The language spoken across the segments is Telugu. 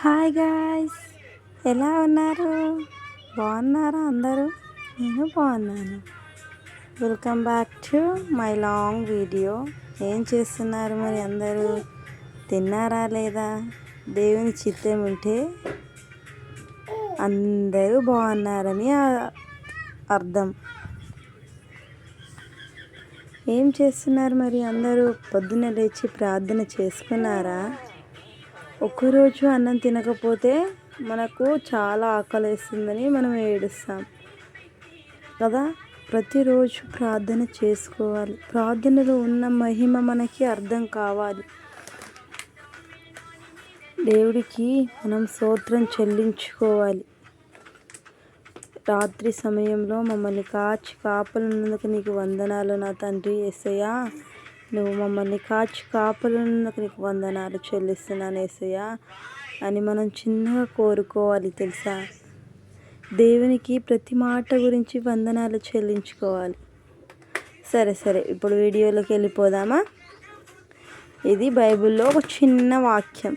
హాయ్ గాయ్స్, ఎలా ఉన్నారు? బాగున్నారా అందరూ? నేను బాగున్నాను. Welcome back to my long video. ఏం చేస్తున్నారు మరి అందరూ? తిన్నారా లేదా? దేవుని చిత్తం ఉంటే అందరూ బాగున్నారని అర్థం. ఏం చేస్తున్నారు మరి అందరూ? పొద్దున్న లేచి ప్రార్థన చేసుకున్నారా? ఒక్కరోజు అన్నం తినకపోతే మనకు చాలా ఆకలిస్తుందని మనం ఏడుస్తాం కదా. ప్రతిరోజు ప్రార్థన చేసుకోవాలి. ప్రార్థనలో ఉన్న మహిమ మనకి అర్థం కావాలి. దేవుడికి మనం స్తోత్రం చెల్లించుకోవాలి. రాత్రి సమయంలో మమ్మల్ని కాపలున్నందుకు నీకు వందనాలు నా తండ్రి యేసయ్యా. నువ్వు మమ్మల్ని కాపలున్నందుకు నీకు వందనాలు చెల్లిస్తున్నాను యేసయ్యా అని మనం చిన్నగా కోరుకోవాలి తెలుసా. దేవునికి ప్రతి మాట గురించి వందనాలు చెల్లించుకోవాలి. సరే ఇప్పుడు వీడియోలోకి వెళ్ళిపోదామా? ఇది బైబిల్లో ఒక చిన్న వాక్యం.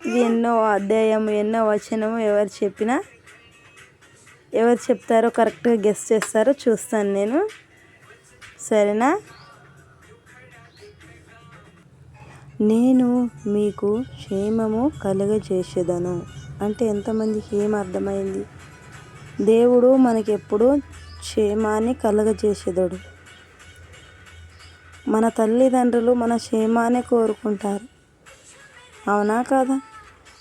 ఇది ఎన్నో అధ్యాయం, ఎన్నో వచనము ఎవరు చెప్తారో కరెక్ట్గా గెస్ చేస్తారో చూస్తాను నేను. సరేనా? నేను మీకు క్షేమము కలుగజేసేదను అంటే ఎంతమందికి ఏం అర్థమైంది? దేవుడు మనకెప్పుడు క్షేమాన్ని కలుగజేసేదడు. మన తల్లిదండ్రులు మన క్షేమాన్ని కోరుకుంటారు, అవునా కాదా?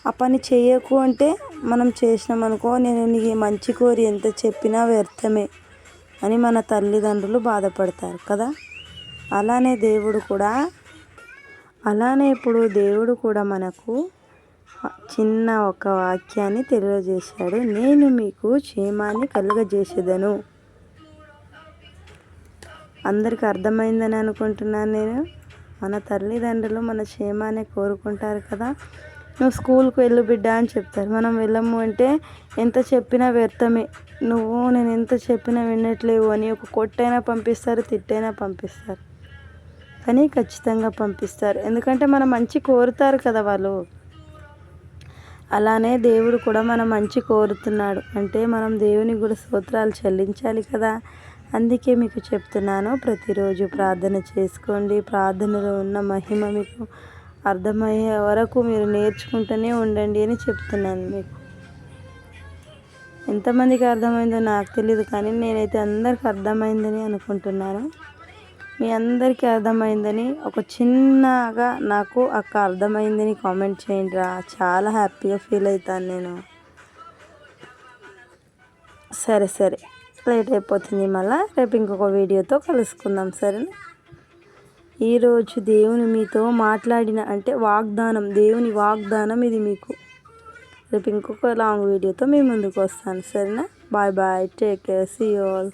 ఆ పని చేయకు అంటే మనం చేసినామనుకో, నేను నీకు మంచి కోరి ఎంత చెప్పినా వ్యర్థమే అని మన తల్లిదండ్రులు బాధపడతారు కదా. అలానే ఇప్పుడు దేవుడు కూడా మనకు చిన్న ఒక వాక్యాన్ని తెలియజేశాడు. నేను మీకు క్షేమాన్ని కలుగజేసేదను. అందరికీ అర్థమైందని అనుకుంటున్నాను నేను. మన తల్లిదండ్రులు మన క్షేమాన్ని కోరుకుంటారు కదా. నువ్వు స్కూల్కి వెళ్ళు బిడ్డ అని చెప్తారు. మనం వెళ్ళము అంటే ఎంత చెప్పినా వ్యర్థమే, నేను ఎంత చెప్పినా వినట్లేవు అని ఒక కొట్టైనా పంపిస్తారు, తిట్టైనా పంపిస్తారు, కానీ ఖచ్చితంగా పంపిస్తారు. ఎందుకంటే మన మంచి కోరుతారు కదా వాళ్ళు. అలానే దేవుడు కూడా మన మంచి కోరుతున్నాడు అంటే మనం దేవునికి కూడా స్తోత్రాలు చెల్లించాలి కదా. అందుకే మీకు చెప్తున్నాను, ప్రతిరోజు ప్రార్థన చేసుకోండి. ప్రార్థనలో ఉన్న మహిమ మీకు అర్థమయ్యే వరకు మీరు నేర్చుకుంటూనే ఉండండి అని చెప్తున్నాను మీకు. ఎంతమందికి అర్థమైందో నాకు తెలియదు, కానీ నేనైతే అందరికీ అర్థమైందని అనుకుంటున్నాను. మీ అందరికీ అర్థమైందని ఒక చిన్నగా నాకు అర్థమైందని కామెంట్ చేయండి రా, చాలా హ్యాపీగా ఫీల్ అవుతాను నేను. సరే లేట్ అయిపోతుంది, మళ్ళీ రేపు ఇంకొక వీడియోతో కలుసుకుందాం సరేనా. ఈరోజు దేవుని మీతో మాట్లాడిన అంటే వాగ్దానం, దేవుని వాగ్దానం ఇది మీకు. రేపు ఇంకొక లాంగ్ వీడియోతో మీ ముందుకు వస్తాను సరేనా. Bye, take care, see you all.